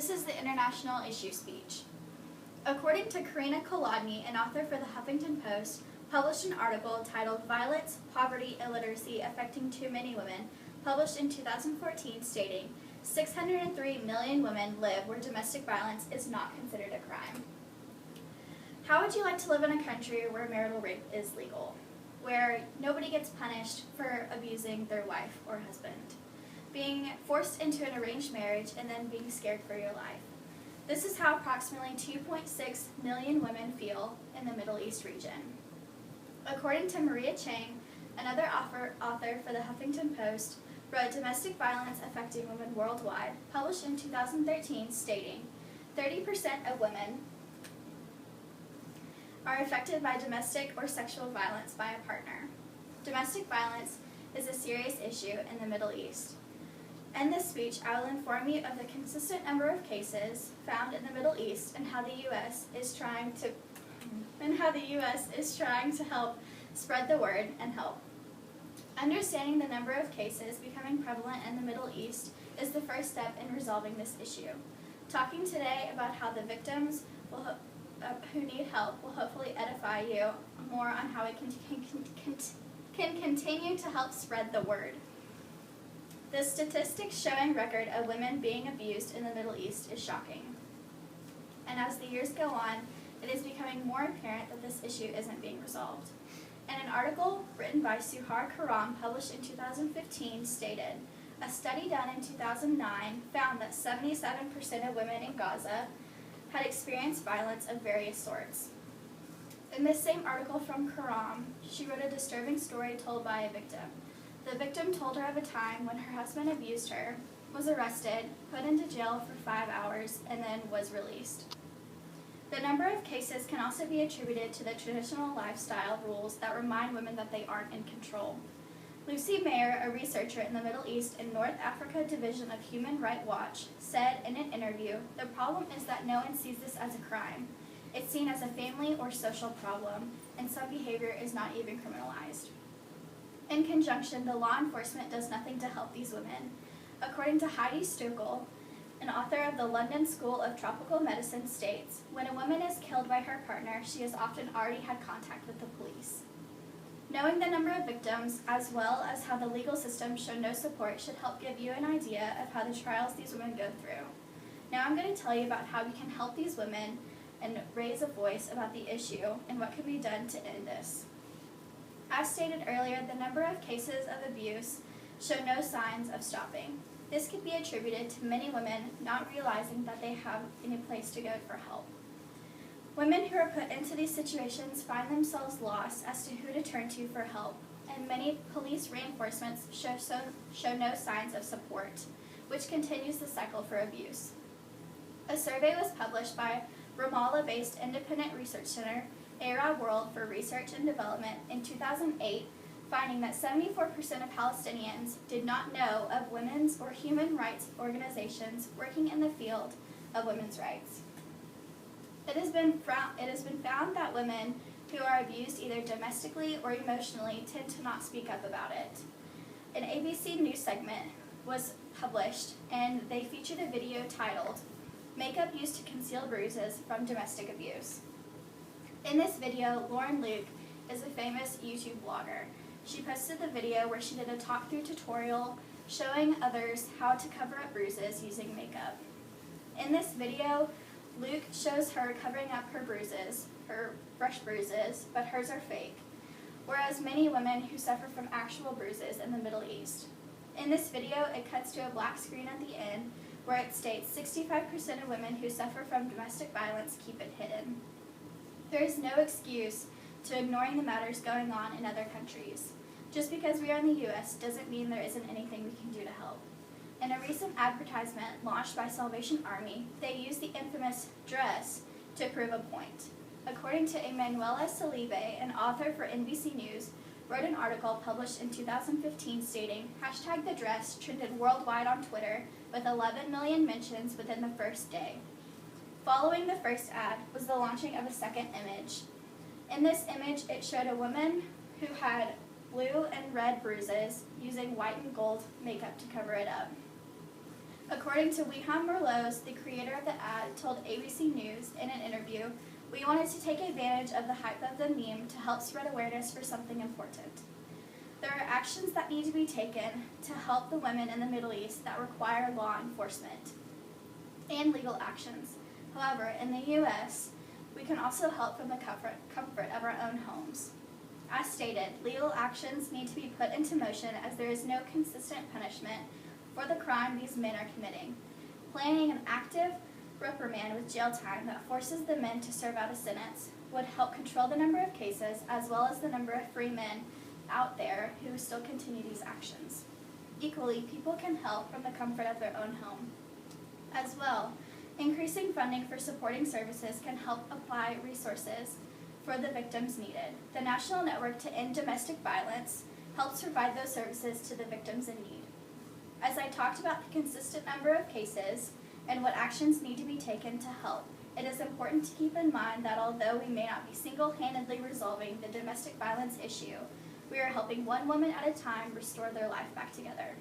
This is the International Issue Speech. According to Karina Kolodny, an author for the Huffington Post, published an article titled Violence, Poverty, Illiteracy Affecting Too Many Women, published in 2014, stating, 603 million women live where domestic violence is not considered a crime. How would you like to live in a country where marital rape is legal? Where nobody gets punished for abusing their wife or husband? Being forced into an arranged marriage and then being scared for your life. This is how approximately 2.6 million women feel in the Middle East region. According to Maria Chang, another author for the Huffington Post, wrote Domestic Violence Affecting Women Worldwide, published in 2013, stating, 30% of women are affected by domestic or sexual violence by a partner. Domestic violence is a serious issue in the Middle East. In this speech, I will inform you of the consistent number of cases found in the Middle East and how the U.S. is trying to help spread the word and help. Understanding the number of cases becoming prevalent in the Middle East is the first step in resolving this issue. Talking today about how the victims who need help will hopefully edify you more on how it can continue to help spread the word. The statistics showing record of women being abused in the Middle East is shocking. And as the years go on, it is becoming more apparent that this issue isn't being resolved. In an article written by Suhar Karam, published in 2015, stated, a study done in 2009 found that 77% of women in Gaza had experienced violence of various sorts. In this same article from Karam, she wrote a disturbing story told by a victim. The victim told her of a time when her husband abused her, was arrested, put into jail for 5 hours, and then was released. The number of cases can also be attributed to the traditional lifestyle rules that remind women that they aren't in control. Lucy Mayer, a researcher in the Middle East and North Africa Division of Human Rights Watch, said in an interview, the problem is that no one sees this as a crime. It's seen as a family or social problem, and some behavior is not even criminalized. In conjunction, the law enforcement does nothing to help these women. According to Heidi Stuckel, an author of the London School of Tropical Medicine, states, when a woman is killed by her partner, she has often already had contact with the police. Knowing the number of victims, as well as how the legal system showed no support, should help give you an idea of how the trials these women go through. Now I'm going to tell you about how we can help these women and raise a voice about the issue and what can be done to end this. As stated earlier, the number of cases of abuse show no signs of stopping. This could be attributed to many women not realizing that they have any place to go for help. Women who are put into these situations find themselves lost as to who to turn to for help, and many police reinforcements show no signs of support, which continues the cycle for abuse. A survey was published by Ramallah-based independent research center, Arab World for Research and Development in 2008, finding that 74% of Palestinians did not know of women's or human rights organizations working in the field of women's rights. It has been found that women who are abused either domestically or emotionally tend to not speak up about it. An ABC News segment was published, and they featured a video titled, Makeup Used to Conceal Bruises from Domestic Abuse. In this video, Lauren Luke is a famous YouTube blogger. She posted the video where she did a talk-through tutorial showing others how to cover up bruises using makeup. In this video, Luke shows her covering up her bruises, her fresh bruises, but hers are fake, whereas many women who suffer from actual bruises in the Middle East. In this video, it cuts to a black screen at the end where it states 65% of women who suffer from domestic violence keep it hidden. There is no excuse to ignoring the matters going on in other countries. Just because we are in the U.S. doesn't mean there isn't anything we can do to help. In a recent advertisement launched by Salvation Army, they used the infamous dress to prove a point. According to Emanuela Salibe, an author for NBC News, wrote an article published in 2015 stating, #TheDress trended worldwide on Twitter with 11 million mentions within the first day. Following the first ad was the launching of a second image. In this image, it showed a woman who had blue and red bruises using white and gold makeup to cover it up. According to Weham Merlot, the creator of the ad, told ABC News in an interview, "We wanted to take advantage of the hype of the meme to help spread awareness for something important. There are actions that need to be taken to help the women in the Middle East that require law enforcement and legal actions. However, in the U.S., we can also help from the comfort of our own homes. As stated, legal actions need to be put into motion as there is no consistent punishment for the crime these men are committing. Planning an active reprimand with jail time that forces the men to serve out a sentence would help control the number of cases as well as the number of free men out there who still continue these actions. Equally, people can help from the comfort of their own home. As well, increasing funding for supporting services can help apply resources for the victims needed. The National Network to End Domestic Violence helps provide those services to the victims in need. As I talked about the consistent number of cases and what actions need to be taken to help, it is important to keep in mind that although we may not be single-handedly resolving the domestic violence issue, we are helping one woman at a time restore their life back together.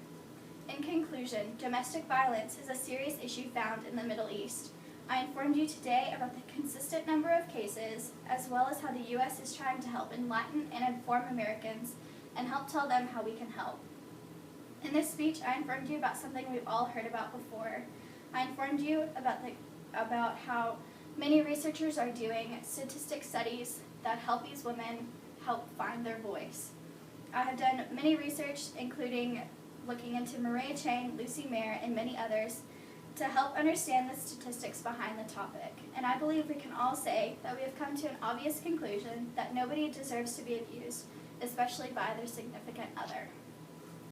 In conclusion, domestic violence is a serious issue found in the Middle East. I informed you today about the consistent number of cases, as well as how the U.S. is trying to help enlighten and inform Americans and help tell them how we can help. In this speech, I informed you about something we've all heard about before. I informed you about how many researchers are doing statistic studies that help these women help find their voice. I have done many research, including looking into Maria Chang, Lucy Mayer, and many others, to help understand the statistics behind the topic. And I believe we can all say that we have come to an obvious conclusion that nobody deserves to be abused, especially by their significant other.